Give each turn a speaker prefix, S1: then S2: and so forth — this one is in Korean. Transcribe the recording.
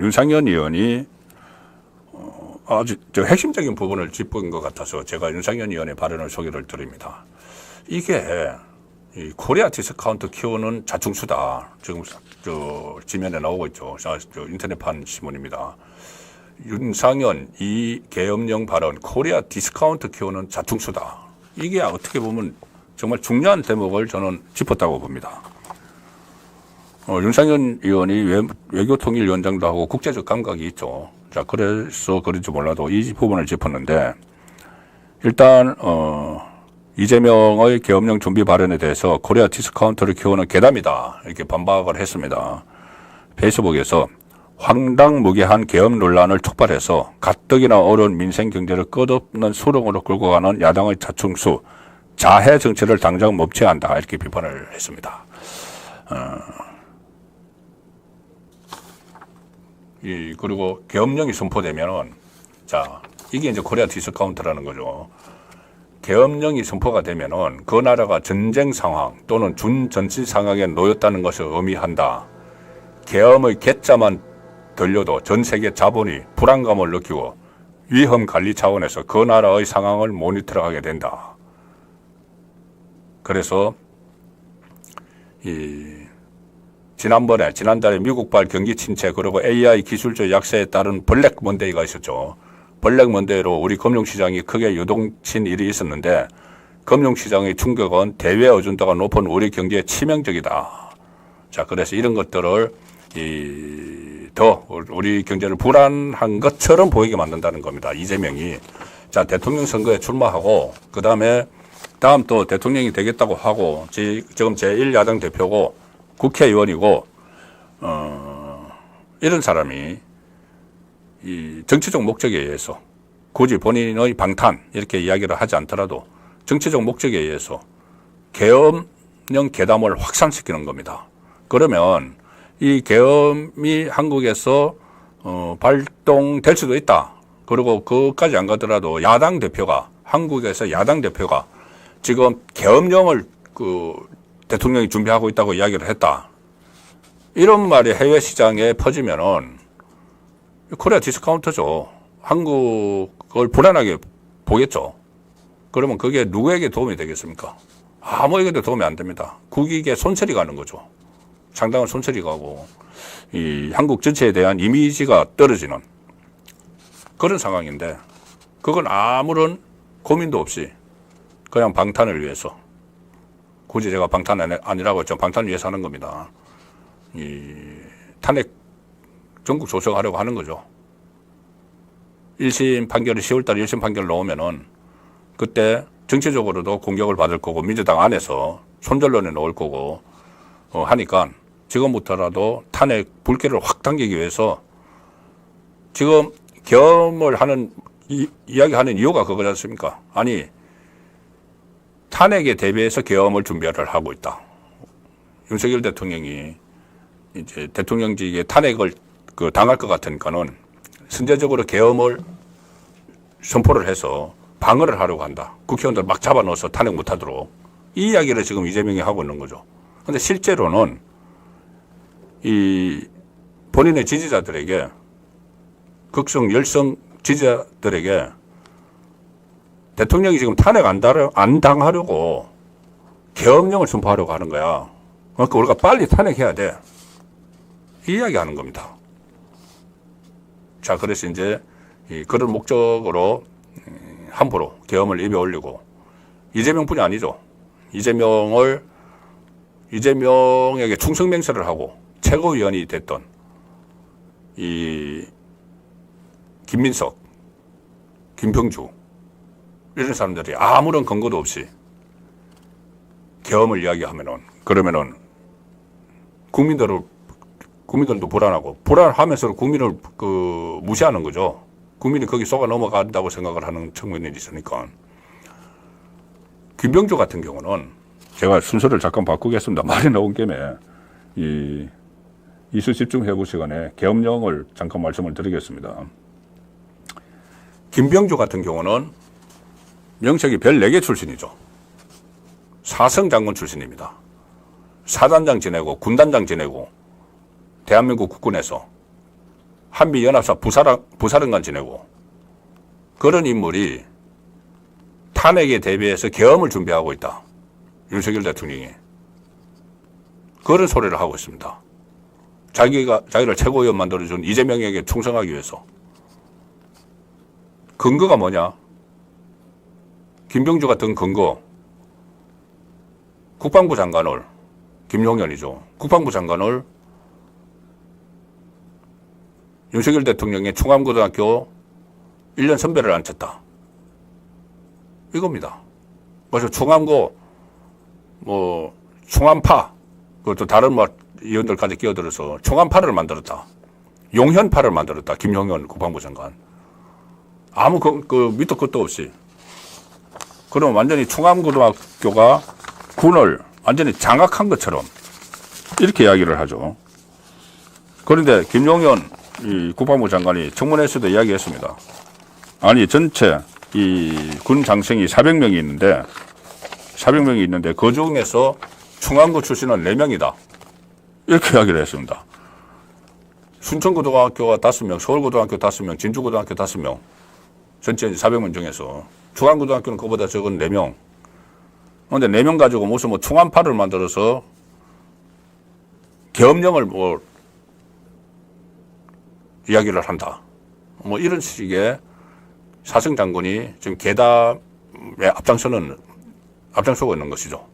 S1: 윤상현 의원이 아주 핵심적인 부분을 짚은 것 같아서 제가 윤상현 의원의 발언을 소개를 드립니다. 이게 이 코리아 디스카운트 키우는 자충수다. 지금 지면에 나오고 있죠. 인터넷판 신문입니다. 윤상현 이 계엄령 발언 코리아 디스카운트 키우는 자충수다. 이게 어떻게 보면 정말 중요한 대목을 저는 짚었다고 봅니다. 윤상현 의원이 외교통일위원장도 하고 국제적 감각이 있죠. 자, 그래서 그런지 몰라도 이 부분을 짚었는데, 일단, 이재명의 계엄령 준비 발언에 대해서 코리아 디스카운트를 키우는 괴담이다. 이렇게 반박을 했습니다. 페이스북에서 황당무계한 계엄 논란을 촉발해서 가뜩이나 어려운 민생 경제를 끝없는 수렁으로 끌고 가는 야당의 자충수, 자해 정치를 당장 멈춰야 한다. 이렇게 비판을 했습니다. 그리고 계엄령이 선포되면은, 자, 이게 이제 코리아 디스카운트라는 거죠. 계엄령이 선포가 되면은 그 나라가 전쟁 상황 또는 준전시 상황에 놓였다는 것을 의미한다. 계엄의 개자만 들려도 전 세계 자본이 불안감을 느끼고 위험 관리 차원에서 그 나라의 상황을 모니터하게 된다. 그래서 지난달에 미국발 경기 침체 그리고 AI 기술적 약세에 따른 블랙 먼데이가 있었죠. 블랙 먼데이로 우리 금융시장이 크게 요동친 일이 있었는데 금융시장의 충격은 대외 의존도가 높은 우리 경제에 치명적이다. 자, 그래서 이런 것들을 더 우리 경제를 불안한 것처럼 보이게 만든다는 겁니다. 이재명이. 자, 대통령 선거에 출마하고 다음 또 대통령이 되겠다고 하고 지금 제1야당 대표고 국회의원이고 이런 사람이 이 정치적 목적에 의해서 굳이 본인의 방탄 이렇게 이야기를 하지 않더라도 정치적 목적에 의해서 계엄령 괴담을 확산시키는 겁니다. 그러면 이 계엄이 한국에서 발동될 수도 있다. 그리고 그것까지 안 가더라도 한국에서 야당 대표가 지금 계엄령을 대통령이 준비하고 있다고 이야기를 했다. 이런 말이 해외 시장에 퍼지면은 코리아 디스카운트죠. 한국을 불안하게 보겠죠. 그러면 그게 누구에게 도움이 되겠습니까? 아무에게도 도움이 안 됩니다. 국익에 손실이 가는 거죠. 상당한 손실이 가고 이 한국 전체에 대한 이미지가 떨어지는 그런 상황인데 그건 아무런 고민도 없이 그냥 방탄을 위해서 굳이 제가 방탄 아니라고 했죠. 방탄을 위해서 하는 겁니다. 탄핵 전국 조정하려고 하는 거죠. 1심 판결이 10월달에 1심 판결 나오면은 그때 정치적으로도 공격을 받을 거고 민주당 안에서 손절론에 놓을 거고 하니까 지금부터라도 탄핵 불길을 확 당기기 위해서 지금 계엄을 이야기하는 이유가 그거지 않습니까? 아니 탄핵에 대비해서 계엄을 준비를 하고 있다. 윤석열 대통령이 이제 대통령직에 탄핵을 당할 것 같으니까는 선제적으로 계엄을 선포를 해서 방어를 하려고 한다. 국회의원들 막 잡아넣어서 탄핵 못하도록 이 이야기를 지금 이재명이 하고 있는 거죠. 그런데 실제로는 이 본인의 지지자들에게 극성 열성 지지자들에게 대통령이 지금 탄핵 안 당하려고 계엄령을 선포하려고 하는 거야. 그러니까 우리가 빨리 탄핵해야 돼. 이 이야기 하는 겁니다. 자, 그래서 이제 그런 목적으로 함부로 계엄을 입에 올리고 이재명뿐이 아니죠. 이재명에게 충성맹세를 하고 최고위원이 됐던 이 김민석, 김병주 이런 사람들이 아무런 근거도 없이 계엄을 이야기하면은 그러면은 국민들도 불안하면서 국민을 무시하는 거죠. 국민이 거기 속아 넘어간다고 생각을 하는 측면이 있으니까. 김병주 같은 경우는 제가 순서를 잠깐 바꾸겠습니다. 말이 나온 김에 이수 집중 회고 시간에 계엄령을 잠깐 말씀을 드리겠습니다. 김병주 같은 경우는 명색이 별 4개 출신이죠. 사성 장군 출신입니다. 사단장 지내고 군단장 지내고 대한민국 국군에서 한미연합사 부사령관 지내고 그런 인물이 탄핵에 대비해서 계엄을 준비하고 있다. 윤석열 대통령이. 그런 소리를 하고 있습니다. 자기를 최고위원 만들어준 이재명에게 충성하기 위해서. 근거가 뭐냐? 김병주 같은 근거. 국방부 장관을, 김용현이죠. 국방부 장관을 윤석열 대통령의 충암고등학교 1년 선배를 앉혔다. 이겁니다. 그래서 충암고, 충암파, 그것도 다른 의원들까지 끼어들어서 충암파를 만들었다. 용현파를 만들었다. 김용현 국방부 장관. 아무 밑도 끝도 없이. 그럼 완전히 충암고등학교가 군을 완전히 장악한 것처럼 이렇게 이야기를 하죠. 그런데 김용현 국방부 장관이 청문회에서도 이야기했습니다. 아니 전체 이 군 장성이 400명이 있는데 그 중에서 충암고 출신은 4명이다. 이렇게 이야기를 했습니다. 순천고등학교가 5명, 서울고등학교 5명, 진주고등학교 5명. 전체 400명 중에서 충암고등학교는 그보다 적은 4명. 그런데 4명 가지고 무슨 충암파를 만들어서 계엄령을 이야기를 한다. 이런 식의 사승 장군이 지금 계담에 앞장서고 있는 것이죠.